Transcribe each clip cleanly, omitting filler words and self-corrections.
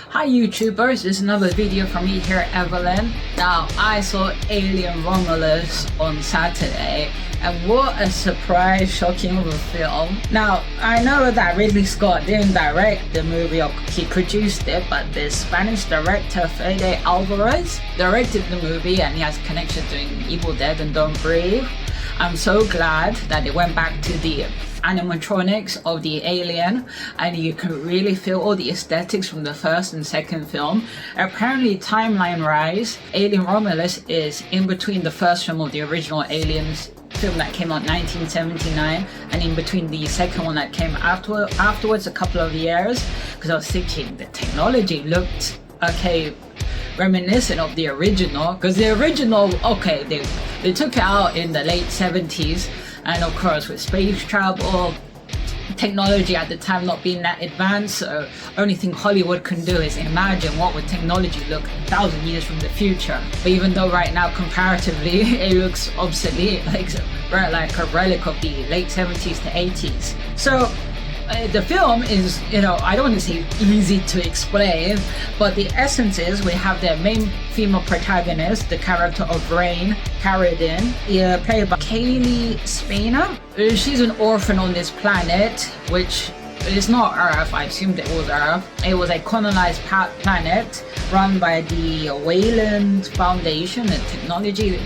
Hi YouTubers, this is another video from me here, Evelyn. Now, I saw Alien Romulus on Saturday, and what a surprise, shocking of a film. Now, I know that Ridley Scott didn't direct the movie, or he produced it, but the Spanish director Fede Alvarez directed the movie, and he has connections doing Evil Dead and Don't Breathe. I'm so glad that they went back to the animatronics of the alien, and you can really feel all the aesthetics from the first and second film. Apparently, timeline-wise, Alien Romulus is in between the first film of the original Aliens film that came out in 1979 and in between the second one that came afterwards a couple of years, because I was thinking the technology looked okay, reminiscent of the original, because the original, okay, they took it out in the late 70s, and of course with space travel, technology at the time not being that advanced, so only thing Hollywood can do is imagine what would technology look 1,000 years from the future. But even though right now comparatively it looks obsolete, like a relic of the late 70s to 80s. So the film is, I don't want to say easy to explain, but the essence is we have the main female protagonist, the character of Rain Carradine, played by Kaylee Spana. She's an orphan on this planet, which is not Earth. I assumed it was Earth. It was a colonized planet run by the Wayland Foundation and Technology.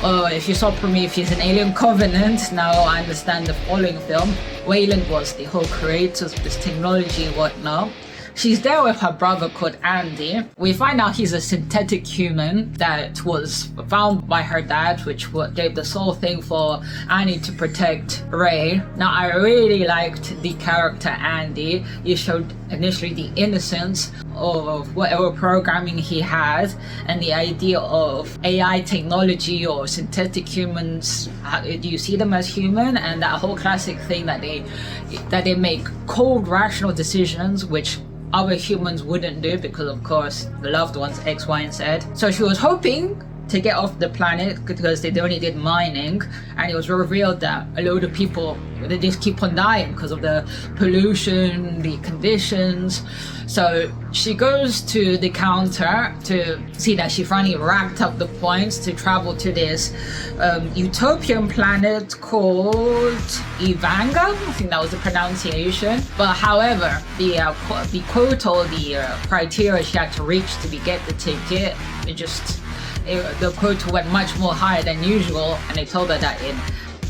If you saw Prometheus and Alien Covenant, now I understand the following film. Wayland was the whole creators of this technology and whatnot. She's there with her brother called Andy. We find out he's a synthetic human that was found by her dad, which gave this whole thing for Andy to protect Ray. Now, I really liked the character Andy. He showed initially the innocence of whatever programming he had, and the idea of AI technology or synthetic humans. Do you see them as human? And that whole classic thing that they make cold, rational decisions, which other humans wouldn't do, because of course the loved ones X, Y, and Z. So she was hoping to get off the planet because they only did mining, and it was revealed that a load of people, they just keep on dying because of the pollution, the conditions. So she goes to the counter to see that she finally racked up the points to travel to this utopian planet called Ivanga. I think that was the pronunciation. But however, the quota or the criteria she had to reach to get the ticket, the quota went much more higher than usual, and they told her that in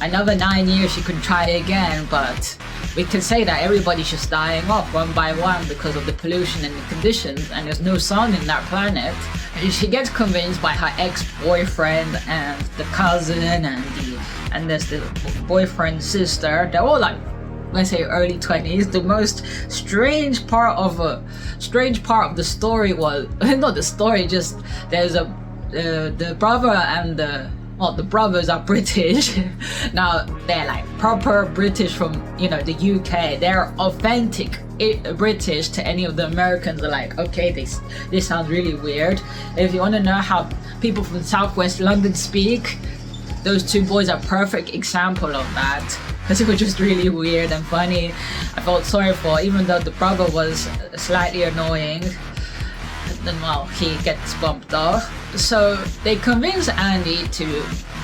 another 9 years she could try again. But we can say that everybody's just dying off one by one because of the pollution and the conditions, and there's no sun in that planet. And she gets convinced by her ex-boyfriend and the cousin and there's the boyfriend's sister. They're all like, let's say, early 20s. The most strange part of the story was not the story, just there's the brother and the brothers are British. Now they're like proper British from the UK. They're authentic British to any of the Americans. Are like, okay, this sounds really weird. If you want to know how people from Southwest London speak, those two boys are perfect example of that, because it was just really weird and funny. I felt sorry for, even though the brother was slightly annoying, then well, he gets bumped off. So they convince Andy to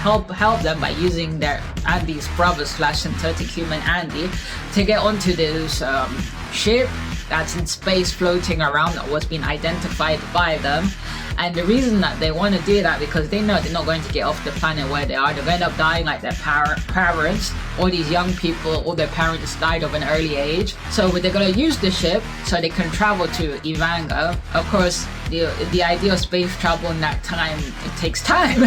help them by using Andy's brother / synthetic human Andy to get onto this ship that's in space floating around that was being identified by them. And the reason that they want to do that, because they know they're not going to get off the planet where they are. They're going to end up dying like their parents. All these young people, all their parents died of an early age. So they're going to use the ship so they can travel to Ivanga. Of course, the idea of space travel in that time, it takes time.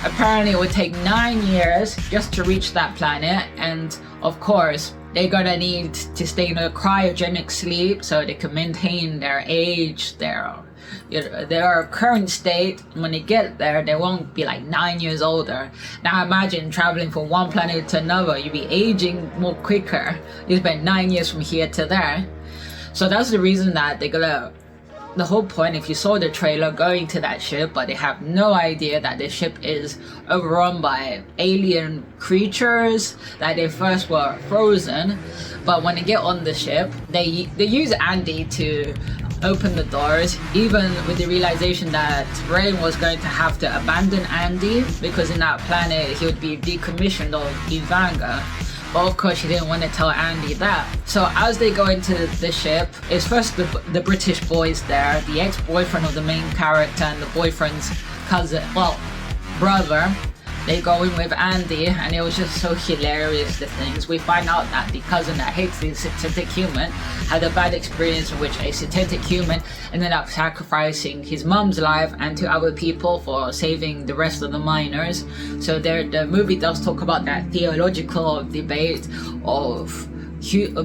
Apparently it would take 9 years just to reach that planet. And of course, they're gonna need to stay in a cryogenic sleep so they can maintain their age, their current state. When they get there, they won't be like 9 years older. Now imagine traveling from one planet to another. You'll be aging more quicker. You spend 9 years from here to there. So that's the reason that they're gonna the whole point, if you saw the trailer, going to that ship, but they have no idea that the ship is overrun by alien creatures, that they first were frozen. But when they get on the ship, they use Andy to open the doors, even with the realization that Rain was going to have to abandon Andy because in that planet he would be decommissioned of Ivanga. But of course she didn't want to tell Andy that. So as they go into the ship, it's first the British boys there, the ex-boyfriend of the main character and the boyfriend's cousin, well, brother. They go in with Andy, and it was just so hilarious, the things. We find out that the cousin that hates the synthetic human had a bad experience in which a synthetic human ended up sacrificing his mum's life and to other people for saving the rest of the miners. So the movie does talk about that theological debate of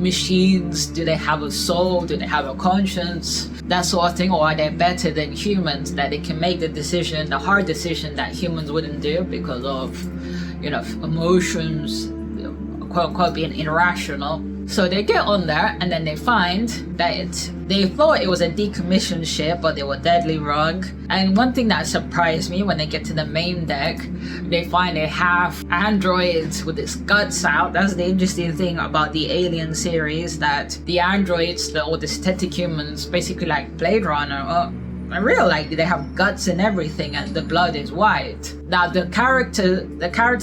machines. Do they have a soul? Do they have a conscience? That sort of thing. Or are they better than humans, that they can make the decision, the hard decision that humans wouldn't do because of, emotions, quote unquote, being irrational. So they get on there, and then they find that they thought it was a decommissioned ship, but they were deadly wrong. And one thing that surprised me, when they get to the main deck, they find they have androids with its guts out. That's the interesting thing about the Alien series, that the androids, or the synthetic humans, basically like Blade Runner, in real life, they have guts and everything, and the blood is white. Now the character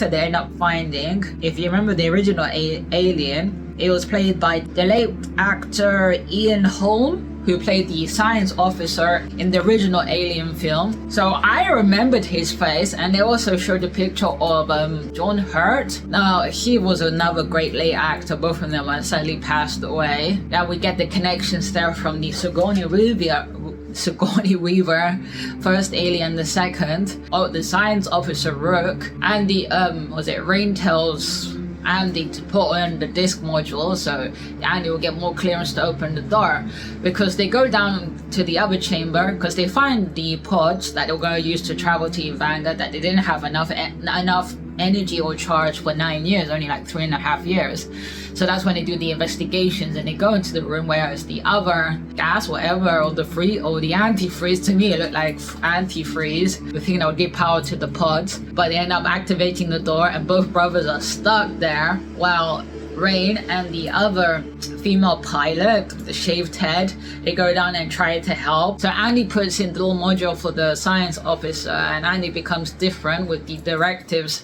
they end up finding, if you remember the original Alien, it was played by the late actor Ian Holm, who played the science officer in the original Alien film. So I remembered his face, and they also showed a picture of John Hurt. Now he was another great late actor. Both of them are sadly passed away. Now we get the connections there from the Sigourney Weaver first Alien, the second, the science officer Rook, and the Rain tells Andy to put on the disc module so Andy will get more clearance to open the door, because they go down to the other chamber because they find the pods that they were going to use to travel to Ivanga, that they didn't have enough energy or charge for 9 years, only like 3.5 years. So that's when they do the investigations, and they go into the room, whereas the other gas, whatever, or the antifreeze, to me it looked like antifreeze, the thing that would give power to the pods, but they end up activating the door, and both brothers are stuck there while Rain and the other female pilot, the shaved head, they go down and try to help. So Andy puts in the little module for the science officer, and Andy becomes different with the directives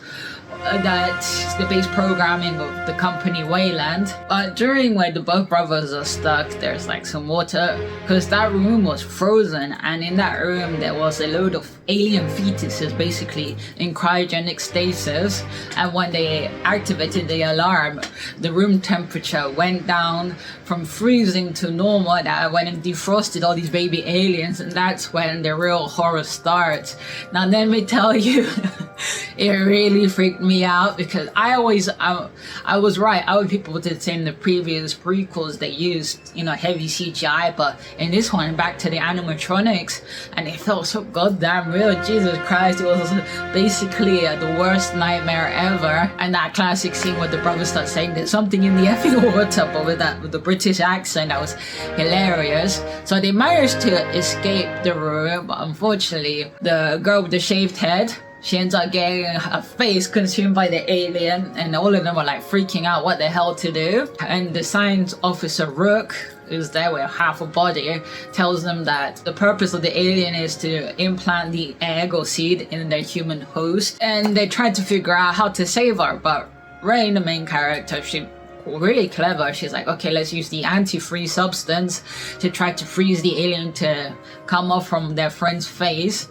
that's the base programming of the company Wayland. But during where the both brothers are stuck, there's like some water, because that room was frozen, and in that room there was a load of alien fetuses basically in cryogenic stasis, and when they activated the alarm, the room temperature went down from freezing to normal. That went and defrosted all these baby aliens, and that's when the real horror starts. Now let me tell you, it really freaked me out, because I was right. Other people did say in the previous prequels they used heavy CGI, but in this one, back to the animatronics, and it felt so goddamn real. Jesus Christ, it was basically the worst nightmare ever. And that classic scene where the brothers start saying there's something in the effing water, but with the British accent, that was hilarious. So they managed to escape the room, but unfortunately the girl with the shaved head, she ends up getting her face consumed by the alien, and all of them are like freaking out what the hell to do. And the science officer Rook, who's there with half a body, tells them that the purpose of the alien is to implant the egg or seed in their human host, and they try to figure out how to save her. But Rain, the main character, she really clever. She's like, okay, let's use the antifreeze substance to try to freeze the alien to come off from their friend's face.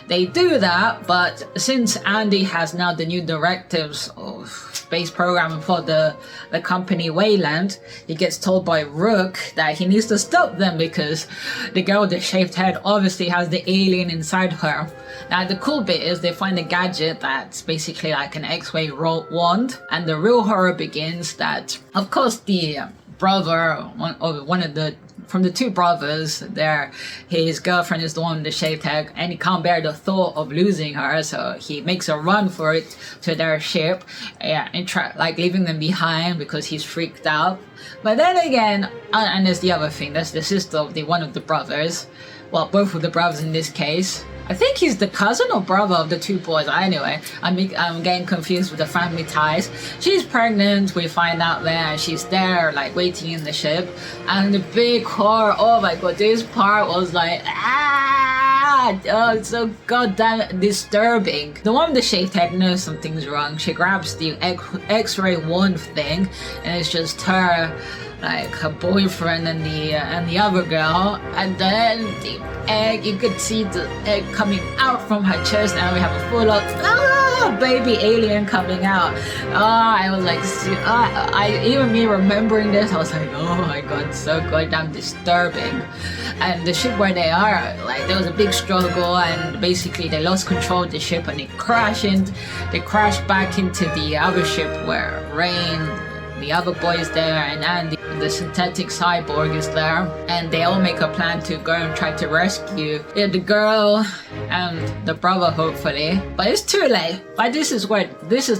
They do that, but since Andy has now the new directives of space programming for the company Wayland, he gets told by Rook that he needs to stop them because the girl with the shaved head obviously has the alien inside her. Now the cool bit is they find a gadget that's basically like an X-ray wand, and the real horror begins. That of course the brother, from the two brothers there, his girlfriend is the one with the shaved head, and he can't bear the thought of losing her, so he makes a run for it to their ship, and leaving them behind because he's freaked out. But then again, and there's the other thing, that's the sister of one of the brothers, well, both of the brothers in this case. I think he's the cousin or brother of the two boys. Anyway, I'm getting confused with the family ties. She's pregnant, we find out there, and she's there like waiting in the ship. And the big horror, oh my god, this part was like, oh, it's so goddamn disturbing. The one with the shaved head knows something's wrong. She grabs the X-ray wand thing, and it's just her, like her boyfriend and the other girl, and then the egg, you could see the egg coming out from her chest, and we have a full on baby alien coming out. I was like, even me remembering this, I was like, oh my god, so goddamn disturbing. And the ship where they are, like there was a big struggle, and basically they lost control of the ship and they crashed back into the other ship where Rain, the other boy is there, and Andy, the synthetic cyborg, is there, and they all make a plan to go and try to rescue the girl and the brother, hopefully. But it's too late. But this is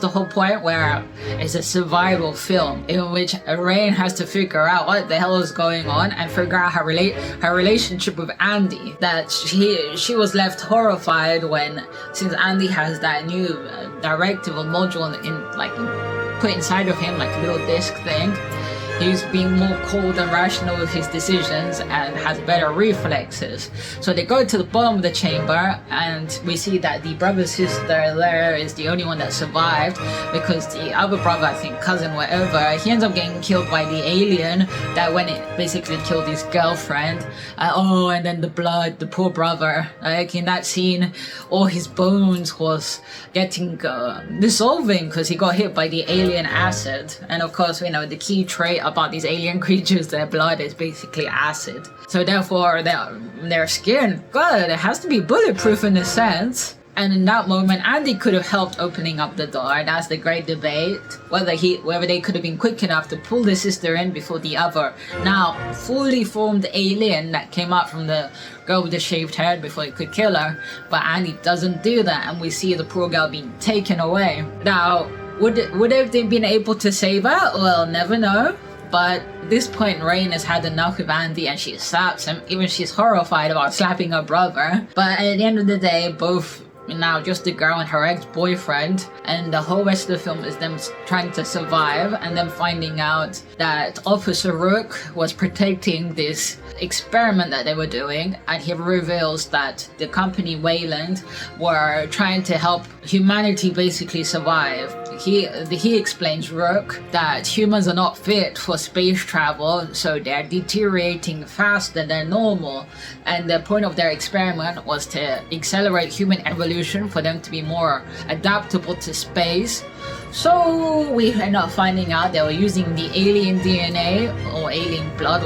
the whole point, where it's a survival film in which Rain has to figure out what the hell is going on and figure out her relationship with Andy. That she was left horrified since Andy has that new directive or module put inside of him, like a little disc thing. He's being more cold and rational with his decisions and has better reflexes. So they go to the bottom of the chamber, and we see that the brother sister there is the only one that survived, because the other brother, I think cousin, whatever, he ends up getting killed by the alien that when it basically killed his girlfriend. And then the blood, the poor brother, like in that scene, all his bones was getting dissolving because he got hit by the alien acid. And of course, we know the key trait about these alien creatures, their blood is basically acid. So therefore, their skin, God, it has to be bulletproof in a sense. And in that moment, Andy could have helped opening up the door. That's the great debate, whether they could have been quick enough to pull the sister in before the other, now fully formed alien that came out from the girl with the shaved head before he could kill her. But Andy doesn't do that, and we see the poor girl being taken away. Now, would they been able to save her? Well, never know. But at this point, Rain has had enough with Andy and she slaps him. Even she's horrified about slapping her brother. But at the end of the day, both now just the girl and her ex-boyfriend, and the whole rest of the film is them trying to survive and then finding out that Officer Rook was protecting this experiment that they were doing, and he reveals that the company Wayland were trying to help humanity basically survive. He explains, Rook, that humans are not fit for space travel, so they're deteriorating faster than normal, and the point of their experiment was to accelerate human evolution for them to be more adaptable to space. So we end up finding out they were using the alien DNA or alien blood,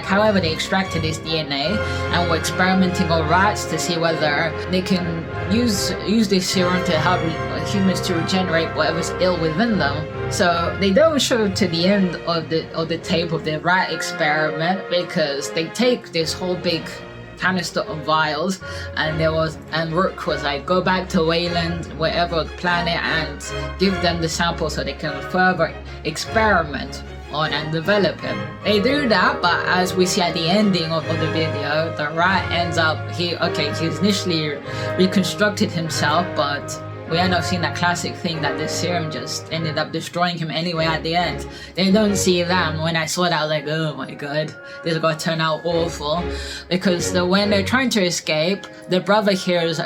however they extracted this DNA, and were experimenting on rats to see whether they can use this serum to help humans to regenerate whatever's ill within them. So they don't show to the end of the tape of the rat experiment, because they take this whole big canister of vials, and Rook was like, go back to Wayland, whatever planet, and give them the sample so they can further experiment on and develop him. They do that, but as we see at the ending of the video, the rat ends up, he's initially reconstructed himself, but we end up seeing that classic thing that this serum just ended up destroying him anyway at the end. They don't see that, and when I saw that, I was like, oh my god, this is gonna turn out awful. Because when they're trying to escape, the brother hears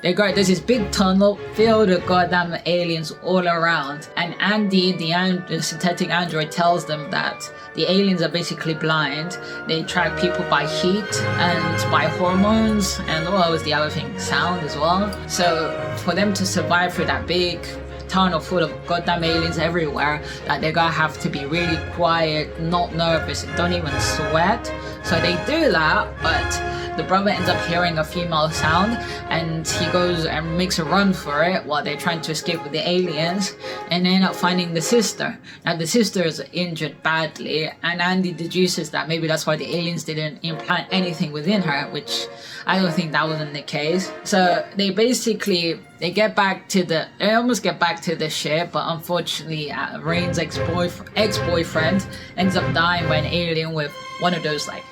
there's this big tunnel filled with goddamn aliens all around, and Andy, the synthetic android, tells them that the aliens are basically blind. They track people by heat and by hormones, and what was the other thing? Sound as well. So for them to survive through that big tunnel full of goddamn aliens everywhere, that they're gonna have to be really quiet, not nervous, don't even sweat. So they do that, but the brother ends up hearing a female sound, and he goes and makes a run for it while they're trying to escape with the aliens, and they end up finding the sister. Now the sister is injured badly, and Andy deduces that maybe that's why the aliens didn't implant anything within her, which I don't think that wasn't the case. So they almost get back to the ship, but unfortunately Rain's ex-boyfriend ends up dying by an alien with one of those like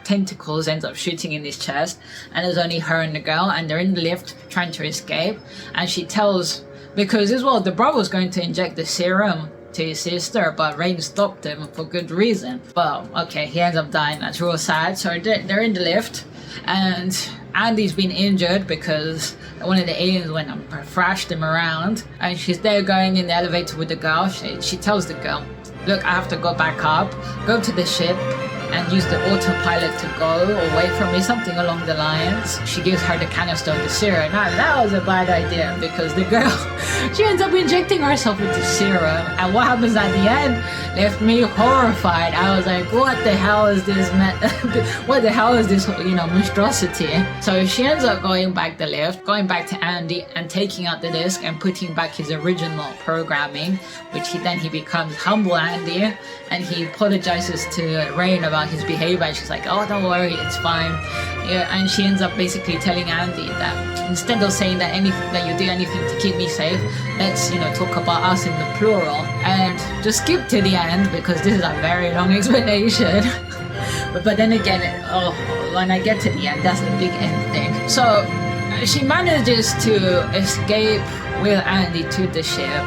tentacles ends up shooting in his chest, and there's only her and the girl, and they're in the lift trying to escape. And she tells, because as well, the brother was going to inject the serum to his sister, but Rain stopped him for good reason. But okay, he ends up dying. That's real sad. So they're in the lift, and Andy's been injured because one of the aliens went and thrashed him around, and she's there going in the elevator with the girl. She tells the girl, look, I have to go back up, go to the ship and use the autopilot to go, or wait for me, something along the lines. She gives her the canister of the serum. Now that was a bad idea, because the girl, she ends up injecting herself with the serum, and what happens at the end left me horrified. I was like, what the hell is this what the hell is this, monstrosity? So she ends up going back the lift, going back to Andy and taking out the disc and putting back his original programming, which he becomes humble Andy, and he apologizes to Rain about his behavior, and she's like, oh, don't worry, it's fine. Yeah, and she ends up basically telling Andy that instead of saying that you do anything to keep me safe, let's talk about us in the plural. And just skip to the end, because this is a very long explanation. but then again, when I get to the end, that's the big end thing. So she manages to escape with Andy to the ship.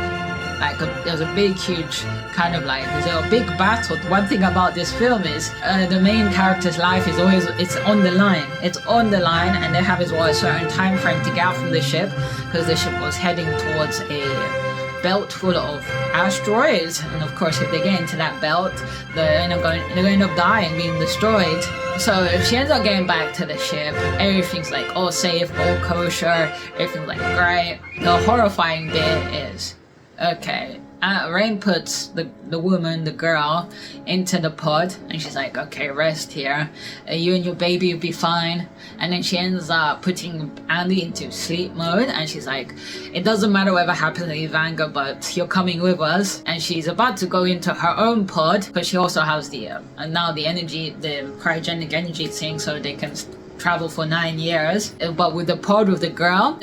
There's a big, huge there's a big battle. One thing about this film is the main character's life is always, it's on the line. It's on the line, and they have a certain time frame to get out from the ship, because the ship was heading towards a belt full of asteroids, and of course if they get into that belt, they're going to die and being destroyed. So she ends up getting back to the ship. Everything's all safe, all kosher, everything's great. The horrifying bit is, okay, Rain puts the woman, the girl, into the pod, and she's like, okay, rest here, you and your baby will be fine. And then she ends up putting Andy into sleep mode, and she's like, it doesn't matter whatever happens in Ivanga, but you're coming with us. And she's about to go into her own pod, because she also has the now the cryogenic energy thing, so they can travel for 9 years. But with the pod with the girl,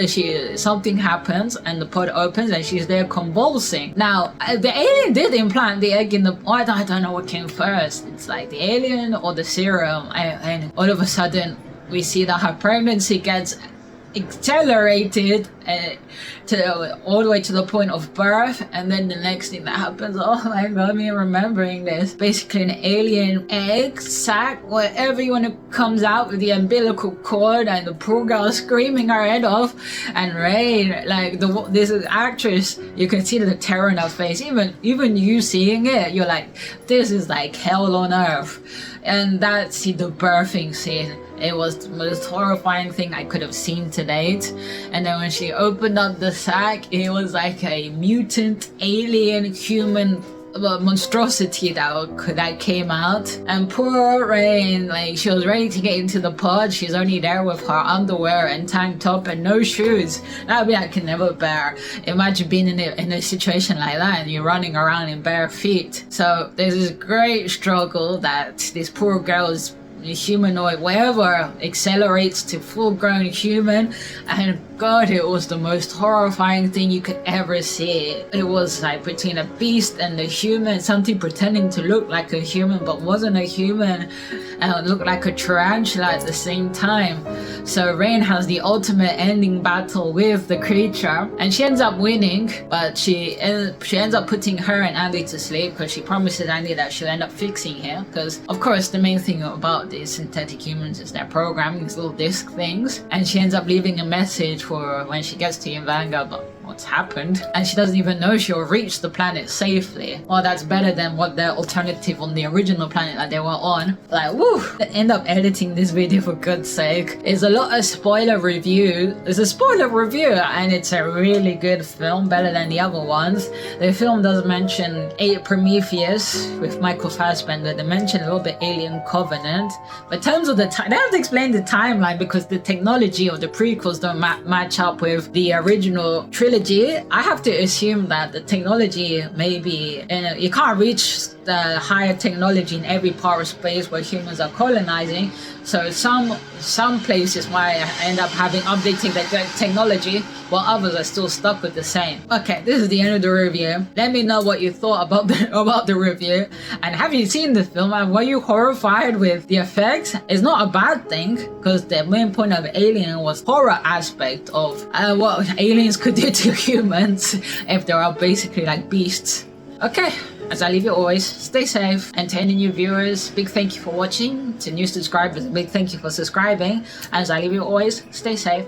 something happens and the pod opens and she's there convulsing. Now the alien did implant the egg in the, I don't know what came first, it's the alien or the serum, and all of a sudden we see that her pregnancy gets accelerated to all the way to the point of birth. And then the next thing that happens, oh my god, me remembering this, basically an alien egg sac, whatever you want to, comes out with the umbilical cord, and the poor girl screaming her head off. And Rain, this actress, you can see the terror in her face. Even you seeing it, you're like, this is hell on earth. And that's the birthing scene. It was the most horrifying thing I could have seen to date. And then when she opened up the sack, it was a mutant alien human monstrosity that came out. And poor Rain, she was ready to get into the pod. She's only there with her underwear and tank top and no shoes. That'd be I can never bear. Imagine being in a situation like that and you're running around in bare feet. So there's this great struggle that this poor girl's humanoid, whatever, accelerates to full-grown human, and god, it was the most horrifying thing you could ever see. It was between a beast and a human, something pretending to look like a human but wasn't a human, and looked like a tarantula at the same time. So Rain has the ultimate ending battle with the creature, and she ends up winning, but she ends up putting her and Andy to sleep, because she promises Andy that she'll end up fixing him, because of course the main thing about these synthetic humans is their programming, these little disc things. And she ends up leaving a message for when she gets to Ivanga about what's happened, and she doesn't even know she'll reach the planet safely. Well, that's better than what the alternative on the original planet that they were on. Woo! I end up editing this video for God's sake. It's a lot of spoiler review. It's a spoiler review, and it's a really good film, better than the other ones. The film does mention Prometheus with Michael Fassbender. They mention a little bit Alien Covenant, but in terms of the time, they have to explain the timeline because the technology of the prequels don't match up with the original trilogy technology, I have to assume that the technology maybe, you can't reach the higher technology in every part of space where humans are colonizing. So some places might end up having updating the technology, while others are still stuck with the same. Okay, this is the end of the review. Let me know what you thought about the review. And have you seen the film, and were you horrified with the effects? It's not a bad thing, because the main point of Alien was horror aspect of what aliens could do to humans if they are basically like beasts. Okay, as I leave you always, stay safe, and to any new viewers, big thank you for watching. To new subscribers, big thank you for subscribing. As I leave you always, stay safe.